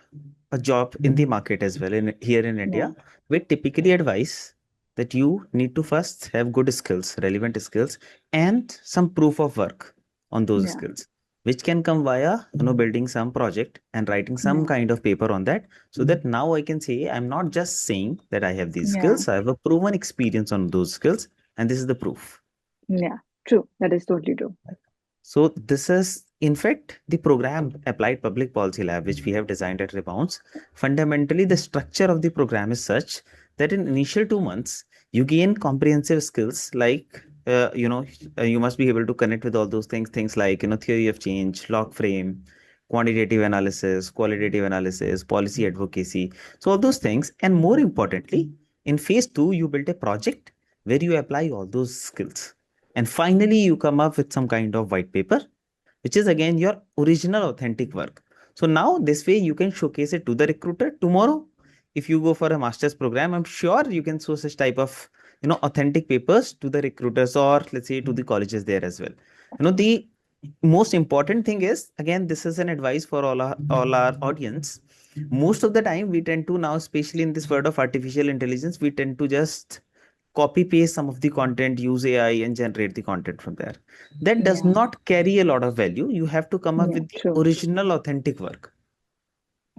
a job in the market as well in here in Yeah, India, we typically advise that you need to first have good skills, relevant skills, and some proof of work on those yeah, skills, which can come via building some project and writing some yeah, kind of paper on that, so that now I can say I'm not just saying that I have these yeah, skills, I have a proven experience on those skills, and this is the proof. yeah. True. That is totally true. So this is, in fact, the program Applied Public Policy Lab, which we have designed at Rebounce. Fundamentally, the structure of the program is such that in initial 2 months, you gain comprehensive skills like, you must be able to connect with all those things like, theory of change, log frame, quantitative analysis, qualitative analysis, policy advocacy. So all those things. And more importantly, in phase two, you build a project where you apply all those skills. And finally, you come up with some kind of white paper, which is again your original authentic work. So now this way you can showcase it to the recruiter tomorrow. If you go for a master's program, I'm sure you can show such type of authentic papers to the recruiters, or let's say to the colleges there as well. The most important thing is, again, this is an advice for all our audience. Most of the time we tend to now, especially in this world of artificial intelligence, we tend to just copy paste some of the content, use AI and generate the content from there. That does Yeah, not carry a lot of value. You have to come up yeah, with the true. original authentic work.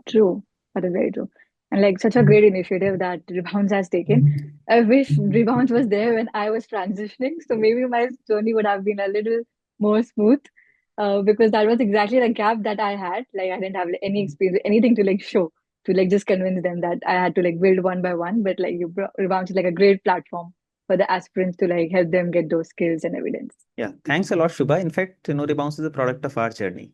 True. That is very true. And like such a great initiative that Rebounce has taken. I wish Rebounce was there when I was transitioning. So maybe my journey would have been a little more smooth. Because that was exactly the gap that I had. Like I didn't have like, any experience, anything to like show, to like just convince them that I had to like build one by one. But like Rebounce is like a great platform for the aspirants to like help them get those skills and evidence. Yeah, thanks a lot, Shubha. In fact, Rebounce is a product of our journey.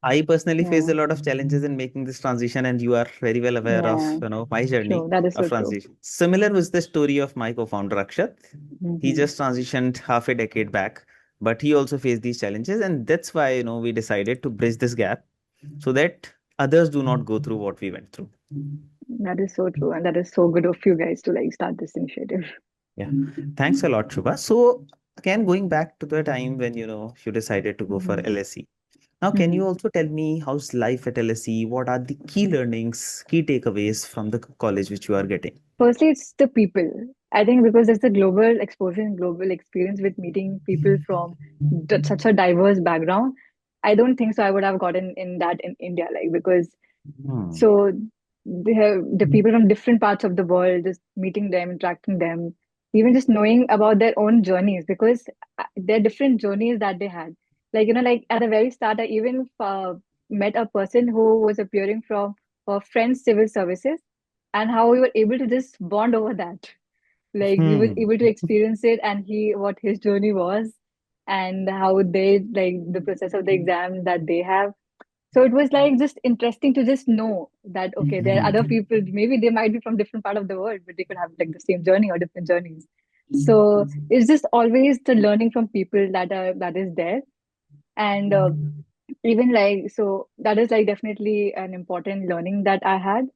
I personally faced Yeah. a lot of challenges in making this transition, and you are very well aware of, Yeah. my journey True. That is of so true. transition. Similar was the story of my co-founder Akshat. He Hmm. just transitioned half a decade back, but he also faced these challenges, and that's why, we decided to bridge this gap so that others do not go through what we went through. That is so true. And that is so good of you guys to like start this initiative. Yeah. Thanks a lot, Shubha. So again, going back to the time when, you decided to go for Hmm. LSE. Now, can Hmm. you also tell me how's life at LSE? What are the key learnings, key takeaways from the college which you are getting? Firstly, it's the people. I think because there's a global exposure and global experience with meeting people from such a diverse background. I don't think so. I would have gotten in that in India, like because Hmm. so the people from different parts of the world, just meeting them, interacting them, even just knowing about their own journeys, because they're different journeys that they had. Like like at the very start, I even met a person who was appearing from French civil services, and how we were able to just bond over that. Like we were Hmm. able to experience it, and he what his journey was, and how they like the process of the exam that they have. So it was like just interesting to just know that okay, there are other Hmm. people, maybe they might be from different part of the world, but they could have like the same journey or different journeys. So it's just always the learning from people that is there. And even like so that is like definitely an important learning that I had,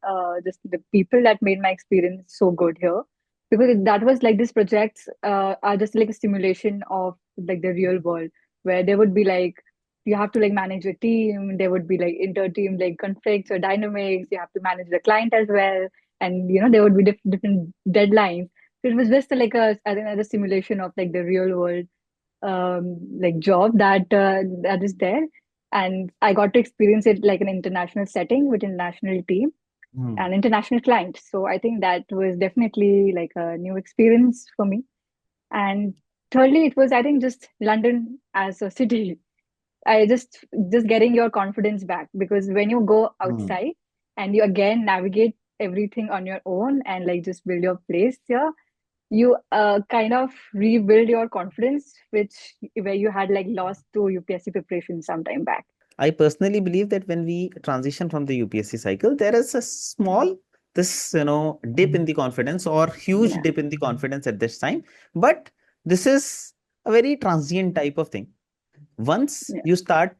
just the people that made my experience so good here, because that was like these projects are just like a simulation of like the real world, where there would be like you have to like manage a team, there would be like inter-team like conflicts or dynamics, you have to manage the client as well, and there would be different deadlines. So it was just like I think a simulation of like the real world like job that is there. And I got to experience it like an international setting with international team Hmm. and international client. So I think that was definitely like a new experience for me. And thirdly, it was, I think, just London as a city. I just getting your confidence back, because when you go Hmm. outside and you again navigate everything on your own and like just build your place here, you kind of rebuild your confidence, which where you had like lost to UPSC preparation some time back. I personally believe that when we transition from the UPSC cycle, there is a small this dip in the confidence or huge Yeah, dip in the confidence at this time. But this is a very transient type of thing. Once yeah, you start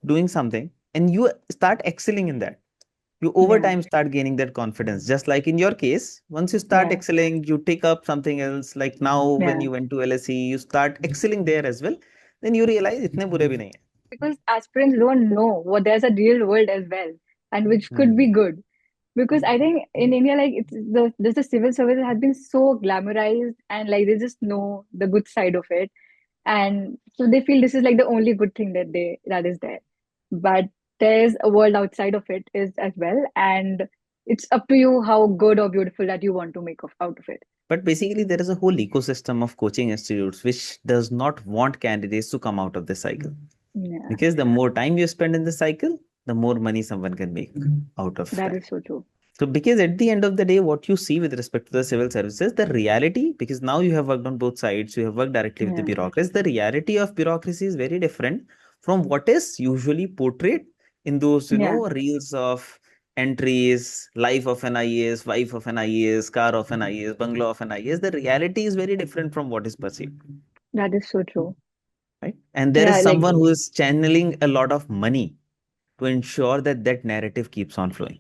doing something and you start excelling in that, you over yeah, time start gaining that confidence. Just like in your case, once you start yeah, excelling, you take up something else. Like now, when yeah. you went to LSE, you start excelling there as well. Then you realize itne bure bhi nahi Because aspirants don't know what there's a real world as well, and which hai. could be good. Because I think in India, like the civil service has been so glamorized, and like they just know the good side of it, and so they feel this is like the only good thing that is there. But there's a world outside of it is as well, and it's up to you how good or beautiful that you want to make out of it. But basically, there is a whole ecosystem of coaching institutes which does not want candidates to come out of the cycle. Yeah, Because the more time you spend in the cycle, the more money someone can make out of that that. is so true. So, because at the end of the day, what you see with respect to the civil services, the reality, because now you have worked on both sides, you have worked directly with the Yeah, bureaucracy, the reality of bureaucracy is very different from what is usually portrayed in those, yeah, reels of entries, life of an IAS, wife of an IAS, car of an IAS, bungalow of an IAS. The reality is very different from what is perceived, that is so true. right? And there is Yeah, like someone who is channeling a lot of money to ensure that that narrative keeps on flowing.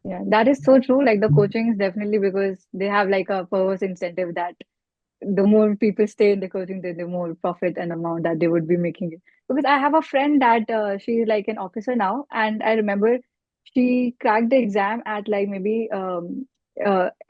yeah, that is so true. Like the coaching is definitely because they have like a perverse incentive that the more people stay in the coaching, the more profit and amount that they would be making it. Because I have a friend that she's like an officer now, and I remember she cracked the exam at like maybe in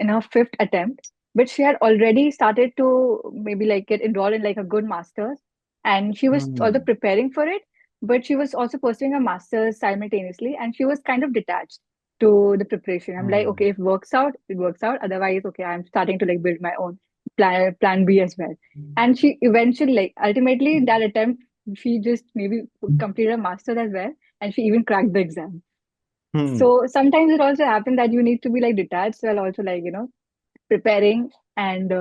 her fifth attempt, but she had already started to maybe like get enrolled in like a good master's, and she was also Hmm. preparing for it, but she was also pursuing a master's simultaneously, and she was kind of detached to the preparation. I'm like, Hmm. okay, if it works out, it works out. Otherwise, okay, I'm starting to like build my own plan B as well. And she eventually, like ultimately, that attempt, she just maybe completed a master's as well, and she even cracked the exam. Hmm. So sometimes it also happens that you need to be like detached while also like preparing and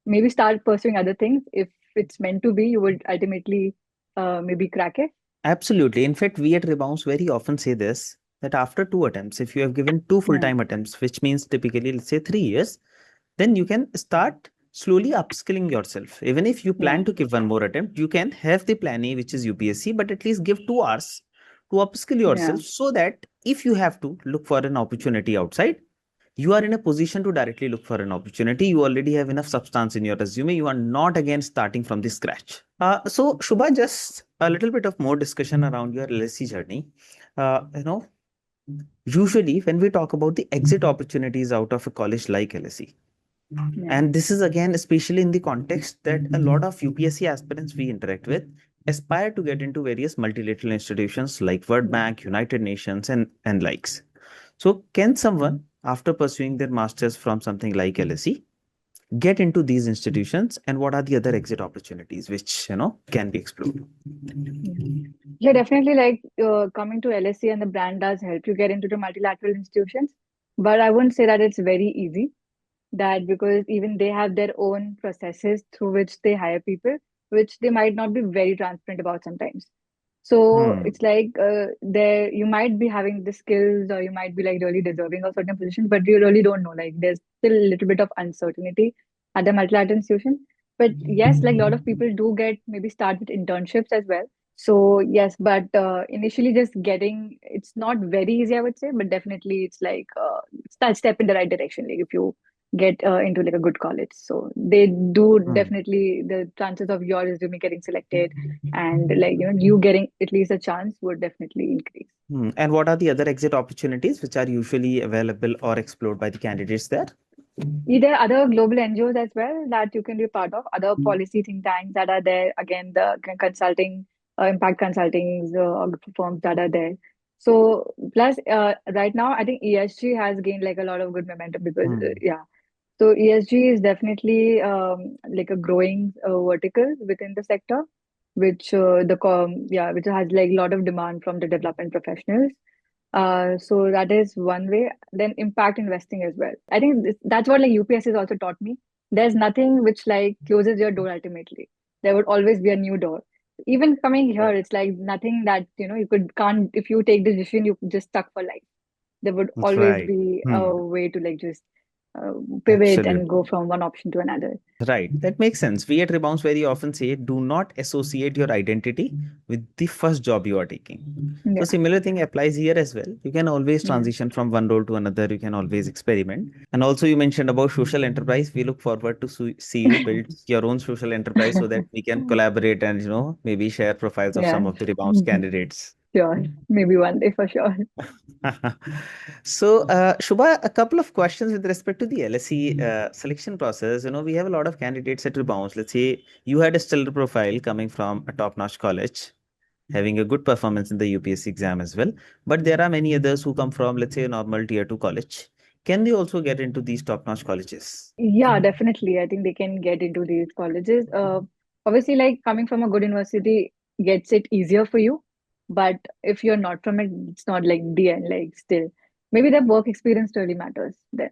maybe start pursuing other things. If it's meant to be, you would ultimately maybe crack it. Absolutely. In fact, we at Rebounce very often say this that after two attempts, if you have given two Yeah, full-time attempts, which means typically, let's say 3 years, then you can start slowly upskilling yourself. Even if you yeah, plan to give one more attempt, you can have the plan A, which is UPSC, but at least give 2 hours to upskill yeah, yourself so that if you have to look for an opportunity outside, you are in a position to directly look for an opportunity. You already have enough substance in your resume. You are not again starting from the scratch. So, Shubha, just a little bit of more discussion around your LSC journey. Usually when we talk about the exit opportunities out of a college like LSE, yeah, and this is again especially in the context that a lot of UPSC aspirants we interact with aspire to get into various multilateral institutions like World yeah. Bank, United Nations, and likes. So, can someone, after pursuing their masters from something like LSE, get into these institutions, and what are the other exit opportunities which can be explored? Yeah. Yeah, definitely. Like coming to LSE and the brand does help you get into the multilateral institutions, but I wouldn't say that it's very easy. That because even they have their own processes through which they hire people, which they might not be very transparent about sometimes. So Hmm. it's like there you might be having the skills or you might be like really deserving of certain positions, but you really don't know. Like there's still a little bit of uncertainty at the multilateral institution. But yes, like a lot of people do get maybe start with internships as well. So yes, but initially just getting it's not very easy, I would say, but definitely it's like start step in the right direction. Like if you get into like a good college, so they do Hmm. definitely the chances of your resume getting selected and like you getting at least a chance would definitely increase. Hmm. And what are the other exit opportunities which are usually available or explored by the candidates there? Either other global NGOs as well that you can be part of, other policy think tanks that are there, again the consulting impact consulting firms that are there. So plus right now I think ESG has gained like a lot of good momentum because Hmm. yeah. So ESG is definitely like a growing vertical within the sector, which which has like a lot of demand from the development professionals. So that is one way. Then impact investing as well. I think that's what like UPS has also taught me. There's nothing which like closes your door ultimately. There would always be a new door. Even coming here, Right. it's like nothing that you can't, if you take the decision, you just stuck for life. There would always Right. be Hmm. a way to like just pivot and go Absolutely. from one option to another. Right. That makes sense. We at Rebounce very often say do not associate your identity with the first job you are taking. So Yeah, similar thing applies here as well. You can always yeah. transition from one role to another. You can always experiment. And also you mentioned about social enterprise. We look forward to see you build your own social enterprise so that we can collaborate and maybe share profiles of Yeah, some of the Rebounce candidates. sure. Maybe one day for sure. So, Shubha, a couple of questions with respect to the LSE selection process. We have a lot of candidates at Rebounce. Let's say you had a stellar profile coming from a top-notch college, having a good performance in the UPSC exam as well. But there are many others who come from, let's say, a normal tier 2 college. Can they also get into these top-notch colleges? Yeah, definitely. I think they can get into these colleges. Obviously, like coming from a good university gets it easier for you. But if you're not from it, it's not like the end, like still. Maybe the work experience really matters then.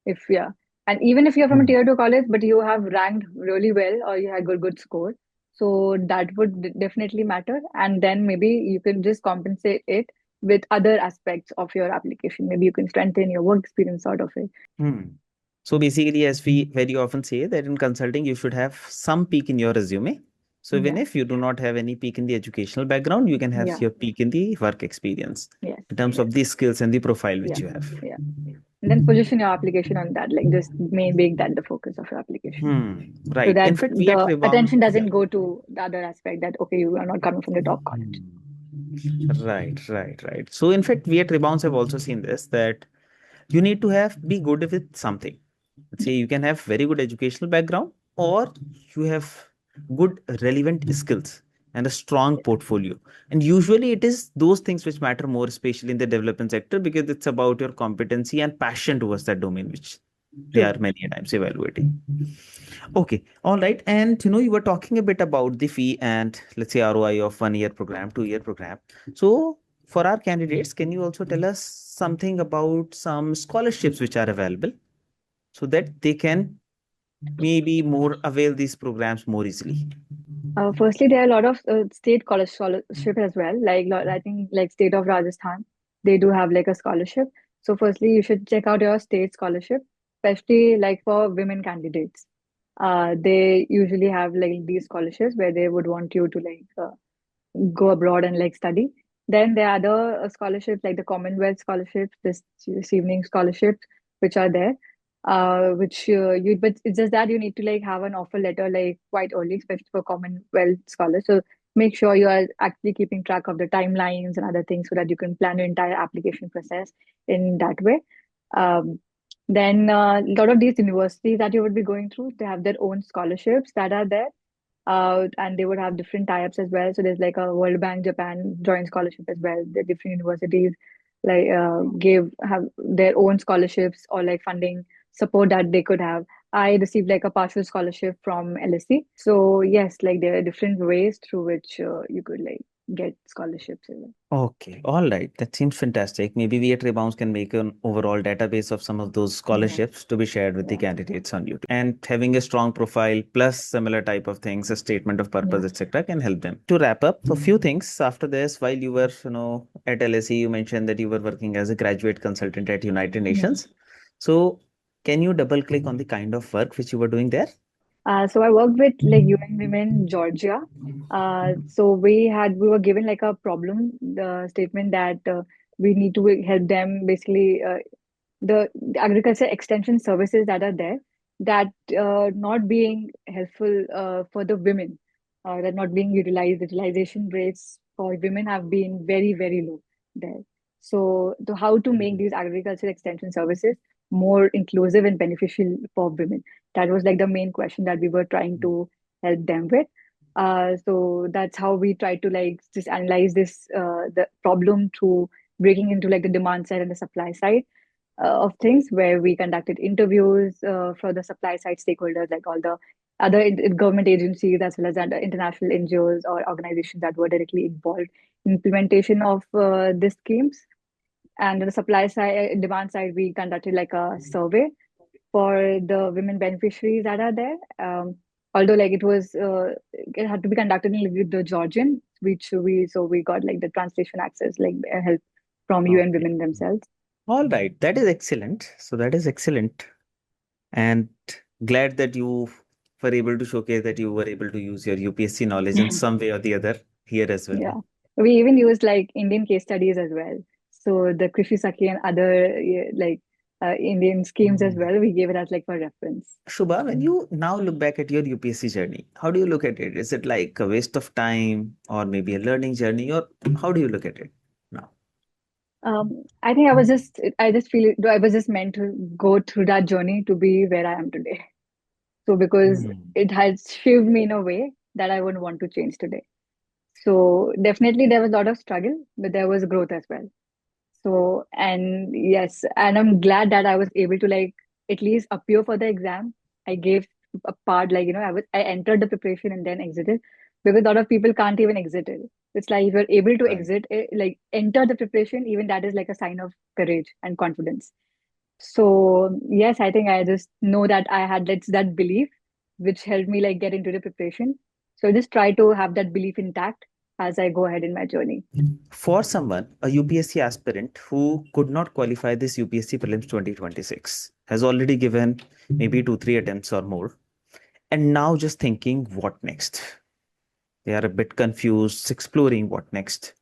If yeah. And even if you're from a Hmm. tier two college, but you have ranked really well or you had good score, so that would definitely matter. And then maybe you can just compensate it with other aspects of your application. Maybe you can strengthen your work experience out of it. Hmm. So basically, as we very often say that in consulting, you should have some peak in your resume. So even Yeah. if you do not have any peak in the educational background, you can have Yeah. your peak in the work experience Yes. in terms Yes. of the skills and the profile which Yeah. you have. Yeah. And then position your application on that, like just make that the focus of your application. So Right. that In fact, we at the Rebound, attention yeah. doesn't go to the other aspect that okay, you are not coming from the top college. Hmm. Right. So in fact, we at Rebounds have also seen this that you need to have be good with something. Let's say you can have very good educational background or you have good relevant skills and a strong Yeah. portfolio. And usually it is those things which matter more, especially in the development sector, because it's about your competency and passion towards that domain, which they are True. many times evaluating. Okay, all right. And you were talking a bit about the fee and let's say ROI of 1 year program, 2 year program. So for our candidates, can you also tell us something about some scholarships which are available so that they can maybe more avail these programs more easily? Firstly, there are a lot of state college scholarship as well. Like I think like state of Rajasthan, they do have like a scholarship. So firstly, you should check out your state scholarship, especially like for women candidates. They usually have like these scholarships where they would want you to like go abroad and like study. Then there are other scholarships like the Commonwealth scholarships, this evening scholarships, which are there. Which you but it's just that you need to like have an offer letter like quite early, especially for Commonwealth scholars. So make sure you are actually keeping track of the timelines and other things so that you can plan your entire application process in that way. Um, then a lot of these universities that you would be going through, they have their own scholarships that are there and they would have different tie-ups as well. So there's like a World Bank Japan joint scholarship as well. The different universities like give have their own scholarships or like funding support that they could have. I received like a partial scholarship from LSE. So yes, like there are different ways through which you could like get scholarships as well. Okay, all right. That seems fantastic. Maybe we at Rebounds can make an overall database of some of those Yeah, scholarships to be shared with the yeah, candidates on YouTube. And having a strong profile plus similar type of things, a statement of yeah, purpose, etc., can help them. To wrap up, a few things after this, while you were, at LSE, you mentioned that you were working as a graduate consultant at United yeah. Nations. So, can you double click on the kind of work which you were doing there? So I worked with like UN Women Georgia. So we were given like a problem, the statement that we need to help them basically the agriculture extension services that are there that not being helpful for the women, that not being utilized. Utilization rates for women have been very low there. So how to make these agriculture extension services more inclusive and beneficial for women, that was like the main question that we were trying to help them with. So that's how we try to like just analyze this the problem through breaking into like the demand side and the supply side of things, where we conducted interviews for the supply side stakeholders, like all the other government agencies as well as other international NGOs or organizations that were directly involved in implementation of these schemes. And on the supply side, demand side, we conducted like a survey for the women beneficiaries that are there. Although like it had to be conducted with the Georgian, which we got like the translation access, like help from UN Okay. women themselves. All right. That is excellent. So that is excellent. And glad that you were able to showcase that you were able to use your UPSC knowledge in some way or the other here as well. Yeah. We even used like Indian case studies as well. So the Krishi Saki and other Indian schemes as well, we gave it as like for reference. Shubha, when you now look back at your UPSC journey, how do you look at it? Is it like a waste of time or maybe a learning journey, or how do you look at it now? I think I just feel I was just meant to go through that journey to be where I am today. So because Hmm. it has shaped me in a way that I wouldn't want to change today. So definitely there was a lot of struggle, but there was growth as well. So, and yes, and I'm glad that I was able to like at least appear for the exam. I gave a part, like, I entered the preparation and then exited, because a lot of people can't even exit it. It's like if you're able to Right. exit it, like enter the preparation, even that is like a sign of courage and confidence. So yes, I think I just know that I had that belief, which helped me like get into the preparation. So just try to have that belief intact as I go ahead in my journey. For someone, a UPSC aspirant who could not qualify this UPSC Prelims 2026, has already given maybe 2, 3 attempts or more, and now just thinking, what next? They are a bit confused, exploring what next.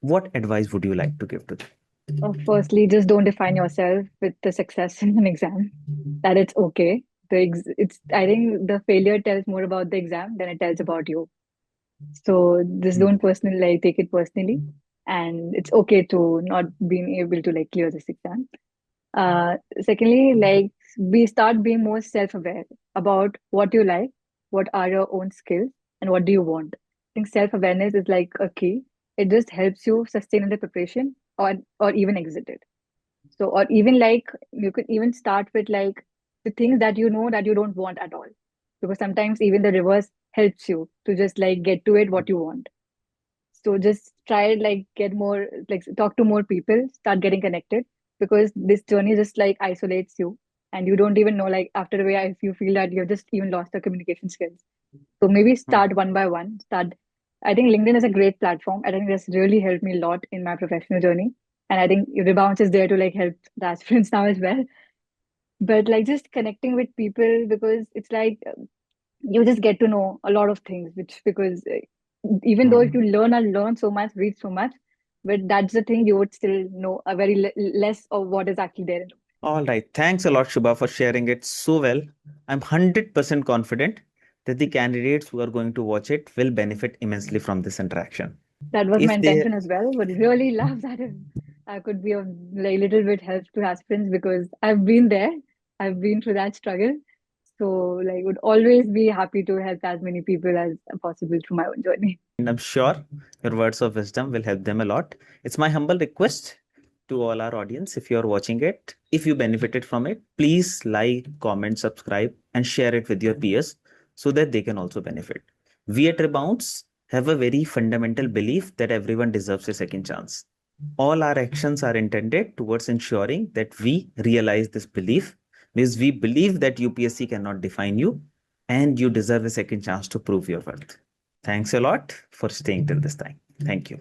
What advice would you like to give to them? Firstly, just don't define yourself with the success in an exam. That it's okay. I think the failure tells more about the exam than it tells about you. So just don't Hmm. personally like take it personally, and it's okay to not being able to like clear this exam. Secondly, like we start being more self-aware about what you like, what are your own skills, and what do you want. I think self-awareness is like a key. It just helps you sustain in the preparation or even exit it. So, or even like you could even start with like the things that you know that you don't want at all. Because sometimes even the reverse helps you to just like get to it what you want. So just try like get more like talk to more people, start getting connected, because this journey just like isolates you and you don't even know like after a while if you feel that you've just even lost the communication skills. So maybe Hmm. start one by one. Start. I think LinkedIn is a great platform. I think that's really helped me a lot in my professional journey. And I think Rebounce is there to like help the aspirants now as well. But like just connecting with people, because it's like you just get to know a lot of things, which because even though if you Hmm. learn and learn so much, read so much, but that's the thing, you would still know a very less of what is actually there. All right. Thanks a lot, Shubha, for sharing it so well. I'm 100% confident that the candidates who are going to watch it will benefit immensely from this interaction. That was my If they, intention as well. Would really love that if I could be of like little bit help to aspirants, because I've been there. I've been through that struggle. So like would always be happy to help as many people as possible through my own journey. and I'm sure your words of wisdom will help them a lot. It's my humble request to all our audience. If you're watching it, if you benefited from it, please like, comment, subscribe, and share it with your peers so that they can also benefit. We at Rebounce have a very fundamental belief that everyone deserves a second chance. All our actions are intended towards ensuring that we realize this belief, because we believe that UPSC cannot define you and you deserve a second chance to prove your worth. Thanks a lot for staying till this time. Thank you.